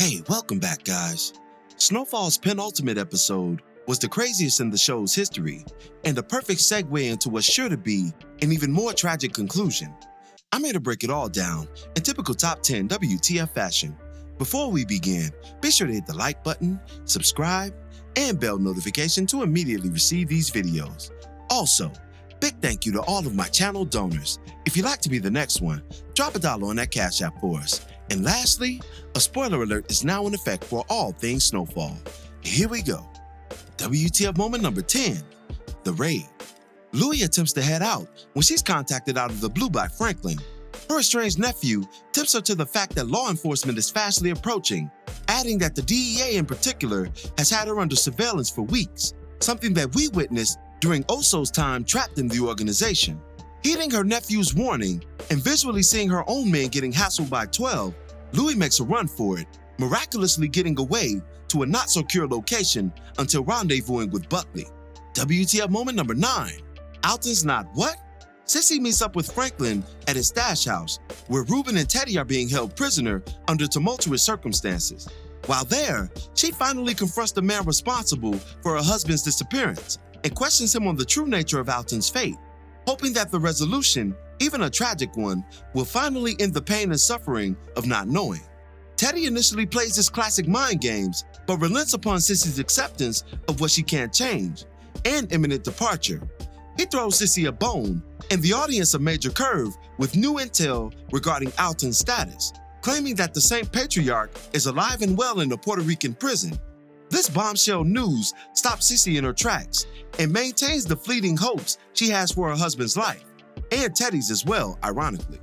Hey, welcome back, guys. Snowfall's penultimate episode was the craziest in the show's history and a perfect segue into what's sure to be an even more tragic conclusion. I'm here to break it all down in typical Top 10 WTF fashion. Before we begin, be sure to hit the like button, subscribe, and bell notification to immediately receive these videos. Also, big thank you to all of my channel donors. If you'd like to be the next one, drop $1 on that Cash App for us. And lastly, a spoiler alert is now in effect for all things Snowfall. Here we go. WTF moment number 10, The Raid. Louie attempts to head out when she's contacted out of the blue by Franklin. Her estranged nephew tips her to the fact that law enforcement is fastly approaching, adding that the DEA in particular has had her under surveillance for weeks, something that we witnessed during Oso's time trapped in the organization. Heeding her nephew's warning and visually seeing her own men getting hassled by 12, Louie makes a run for it, miraculously getting away to a not-so-secure location until rendezvousing with Buckley. WTF moment number 9. Alton's not what? Cissy meets up with Franklin at his stash house, where Ruben and Teddy are being held prisoner under tumultuous circumstances. While there, she finally confronts the man responsible for her husband's disappearance and questions him on the true nature of Alton's fate, hoping that the resolution, even a tragic one, will finally end the pain and suffering of not knowing. Teddy initially plays his classic mind games, but relents upon Cissy's acceptance of what she can't change and imminent departure. He throws Cissy a bone and the audience a major curve with new intel regarding Alton's status, claiming that the Saint Patriarch is alive and well in a Puerto Rican prison. This bombshell news stops Cissy in her tracks and maintains the fleeting hopes she has for her husband's life, and Teddy's as well, ironically.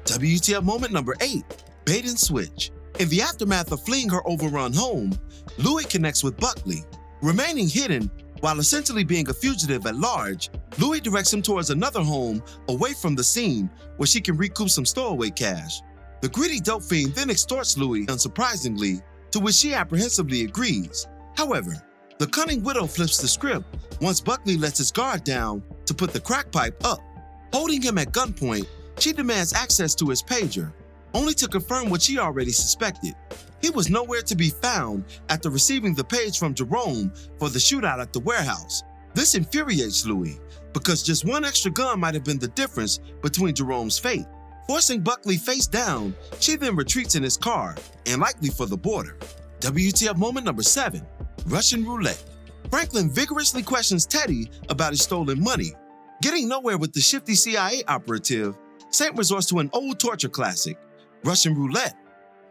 WTF moment number 8, Bait and Switch. In the aftermath of fleeing her overrun home, Louie connects with Buckley. Remaining hidden while essentially being a fugitive at large, Louie directs him towards another home away from the scene where she can recoup some stowaway cash. The greedy dope fiend then extorts Louie, unsurprisingly, to which she apprehensively agrees. However, the cunning widow flips the script once Buckley lets his guard down to put the crack pipe up. Holding him at gunpoint, she demands access to his pager, only to confirm what she already suspected. He was nowhere to be found after receiving the page from Jerome for the shootout at the warehouse. This infuriates Louie, because just one extra gun might have been the difference between Jerome's fate. Forcing Buckley face down, she then retreats in his car, and likely for the border. WTF moment number 7, Russian roulette. Franklin vigorously questions Teddy about his stolen money. Getting nowhere with the shifty CIA operative, Saint resorts to an old torture classic, Russian roulette.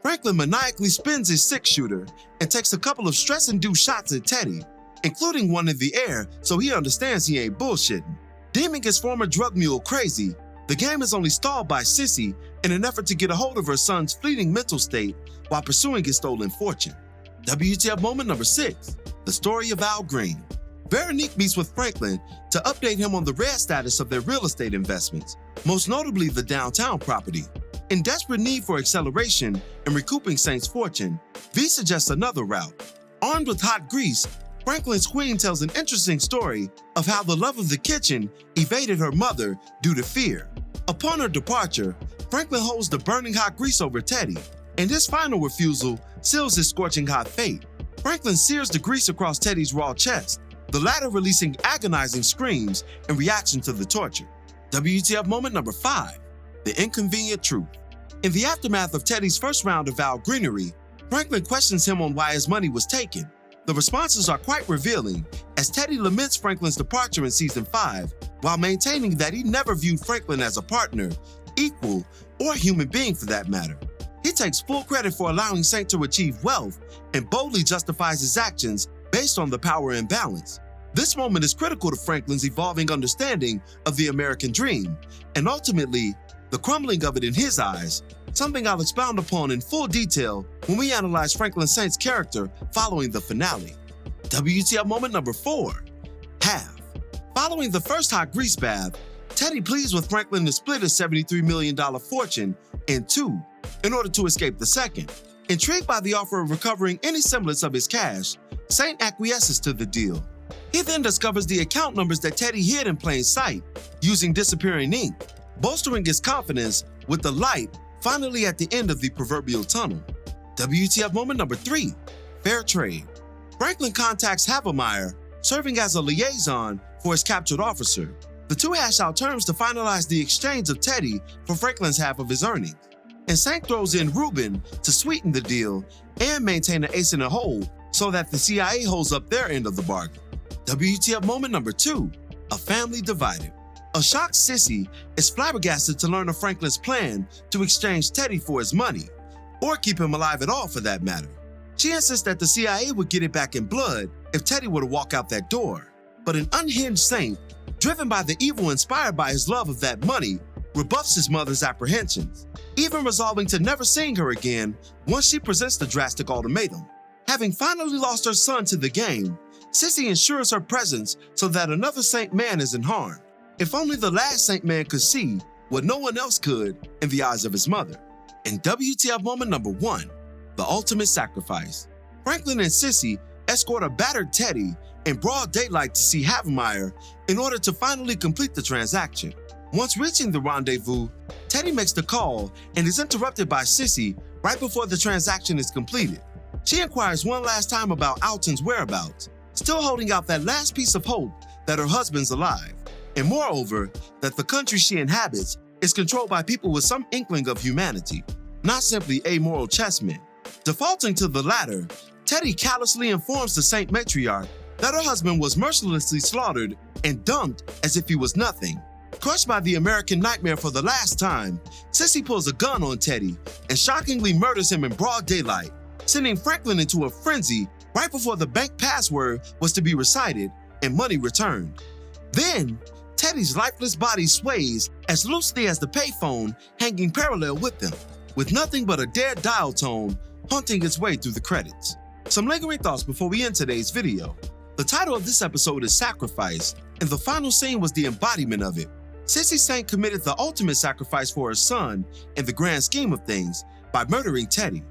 Franklin maniacally spins his six-shooter and takes a couple of stress-induced shots at Teddy, including one in the air so he understands he ain't bullshitting. Deeming his former drug mule crazy, the game is only stalled by Cissy in an effort to get a hold of her son's fleeting mental state while pursuing his stolen fortune. WTF moment number 6, the story of Al Green. Veronique meets with Franklin to update him on the red status of their real estate investments, most notably the downtown property. In desperate need for acceleration and recouping Saint's fortune, V suggests another route. Armed with hot grease, Franklin's queen tells an interesting story of how the love of the kitchen evaded her mother due to fear. Upon her departure, Franklin holds the burning hot grease over Teddy, and his final refusal seals his scorching hot fate. Franklin sears the grease across Teddy's raw chest, the latter releasing agonizing screams in reaction to the torture. WTF moment number 5, the inconvenient truth. In the aftermath of Teddy's first round of Val Greenery, Franklin questions him on why his money was taken. The responses are quite revealing, as Teddy laments Franklin's departure in season 5, while maintaining that he never viewed Franklin as a partner, equal, or human being for that matter. He takes full credit for allowing Saint to achieve wealth and boldly justifies his actions based on the power imbalance. This moment is critical to Franklin's evolving understanding of the American dream, and ultimately, the crumbling of it in his eyes, something I'll expound upon in full detail when we analyze Franklin Saint's character following the finale. WTF moment number 4, half. Following the first hot grease bath, Teddy pleads with Franklin to split his $73 million fortune in two in order to escape the second. Intrigued by the offer of recovering any semblance of his cash, Saint acquiesces to the deal. He then discovers the account numbers that Teddy hid in plain sight using disappearing ink, bolstering his confidence with the light finally at the end of the proverbial tunnel. WTF moment number 3, fair trade. Franklin contacts Havemeyer, serving as a liaison for his captured officer. The two hash out terms to finalize the exchange of Teddy for Franklin's half of his earnings. And Saint throws in Reuben to sweeten the deal and maintain an ace in the hole so that the CIA holds up their end of the bargain. WTF moment number 2, a family divided. A shocked Cissy is flabbergasted to learn of Franklin's plan to exchange Teddy for his money, or keep him alive at all for that matter. She insists that the CIA would get it back in blood if Teddy were to walk out that door. But an unhinged Saint, driven by the evil inspired by his love of that money, rebuffs his mother's apprehensions, even resolving to never seeing her again once she presents the drastic ultimatum. Having finally lost her son to the game, Cissy ensures her presence so that another Saint man isn't harmed. If only the last Saint man could see what no one else could in the eyes of his mother. And WTF moment number 1, the ultimate sacrifice. Franklin and Cissy escort a battered Teddy in broad daylight to see Havemeyer in order to finally complete the transaction. Once reaching the rendezvous, Teddy makes the call and is interrupted by Cissy right before the transaction is completed. She inquires one last time about Alton's whereabouts, still holding out that last piece of hope that her husband's alive, and moreover, that the country she inhabits is controlled by people with some inkling of humanity, not simply amoral chessmen. Defaulting to the latter, Teddy callously informs the Saint matriarch that her husband was mercilessly slaughtered and dumped as if he was nothing. Crushed by the American nightmare for the last time, Cissy pulls a gun on Teddy and shockingly murders him in broad daylight, sending Franklin into a frenzy right before the bank password was to be recited and money returned. Then, Teddy's lifeless body sways as loosely as the payphone hanging parallel with them, with nothing but a dead dial tone haunting its way through the credits. Some lingering thoughts before we end today's video. The title of this episode is Sacrifice, and the final scene was the embodiment of it. Cissy Saint committed the ultimate sacrifice for her son in the grand scheme of things by murdering Teddy.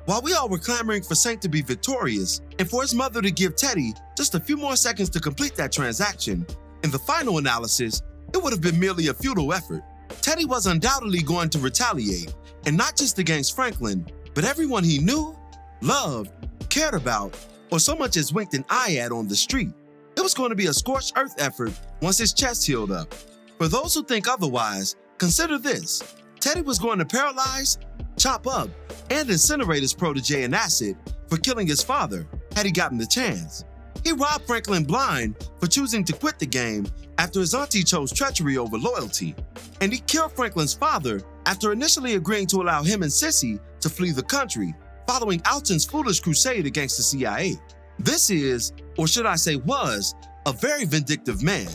While we all were clamoring for Saint to be victorious and for his mother to give Teddy just a few more seconds to complete that transaction, in the final analysis, it would have been merely a futile effort. Teddy was undoubtedly going to retaliate, and not just against Franklin, but everyone he knew, loved, cared about, or so much as winked an eye at on the street. It was going to be a scorched earth effort once his chest healed up. For those who think otherwise, consider this. Teddy was going to paralyze, chop up, and incinerate his protege in acid for killing his father had he gotten the chance. He robbed Franklin blind for choosing to quit the game after his auntie chose treachery over loyalty. And he killed Franklin's father after initially agreeing to allow him and Cissy to flee the country, following Alton's foolish crusade against the CIA. This is, or should I say was, a very vindictive man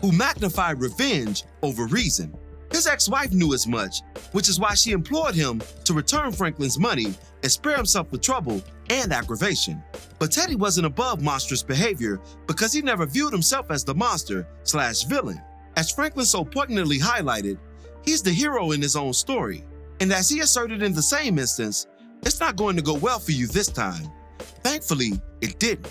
who magnified revenge over reason. His ex-wife knew as much, which is why she implored him to return Franklin's money and spare himself the trouble and aggravation. But Teddy wasn't above monstrous behavior because he never viewed himself as the monster/villain. As Franklin so poignantly highlighted, he's the hero in his own story. And as he asserted in the same instance, it's not going to go well for you this time. Thankfully, it didn't.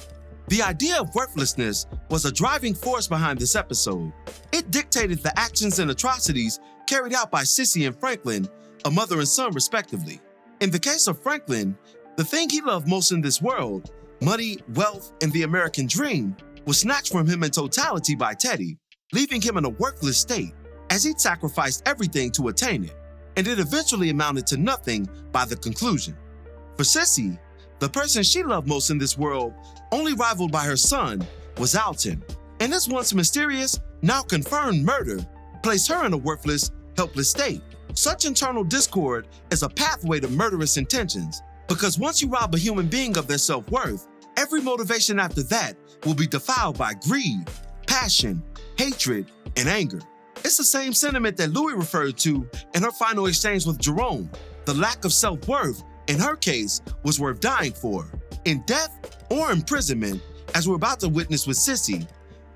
The idea of worthlessness was a driving force behind this episode. It dictated the actions and atrocities carried out by Cissy and Franklin, a mother and son respectively. In the case of Franklin, the thing he loved most in this world, money, wealth, and the American dream, was snatched from him in totality by Teddy, leaving him in a worthless state, as he'd sacrificed everything to attain it, and it eventually amounted to nothing by the conclusion. For Cissy, the person she loved most in this world, only rivaled by her son, was Alton, and this once mysterious, now confirmed murder placed her in a worthless, helpless state. Such internal discord is a pathway to murderous intentions, because once you rob a human being of their self-worth, every motivation after that will be defiled by greed, passion, hatred, and anger. It's the same sentiment that Louis referred to in her final exchange with Jerome. The lack of self-worth, in her case, was worth dying for. In death or imprisonment, as we're about to witness with Cissy,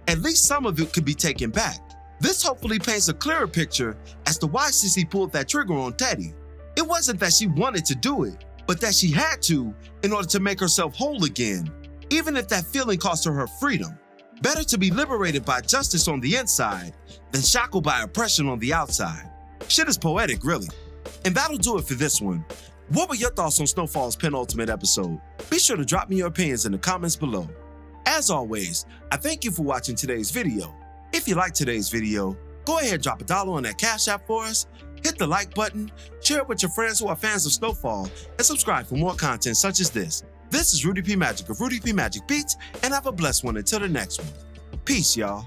at least some of it could be taken back. This hopefully paints a clearer picture as to why Cissy pulled that trigger on Teddy. It wasn't that she wanted to do it, but that she had to in order to make herself whole again, even if that feeling cost her her freedom. Better to be liberated by justice on the inside than shackled by oppression on the outside. Shit is poetic, really. And that'll do it for this one. What were your thoughts on Snowfall's penultimate episode? Be sure to drop me your opinions in the comments below. As always, I thank you for watching today's video. If you liked today's video, go ahead and drop $1 on that Cash App for us, hit the like button, share it with your friends who are fans of Snowfall, and subscribe for more content such as this. This is Rudy P. Magic of Rudy P. Magic Beats, and have a blessed one until the next one. Peace, y'all.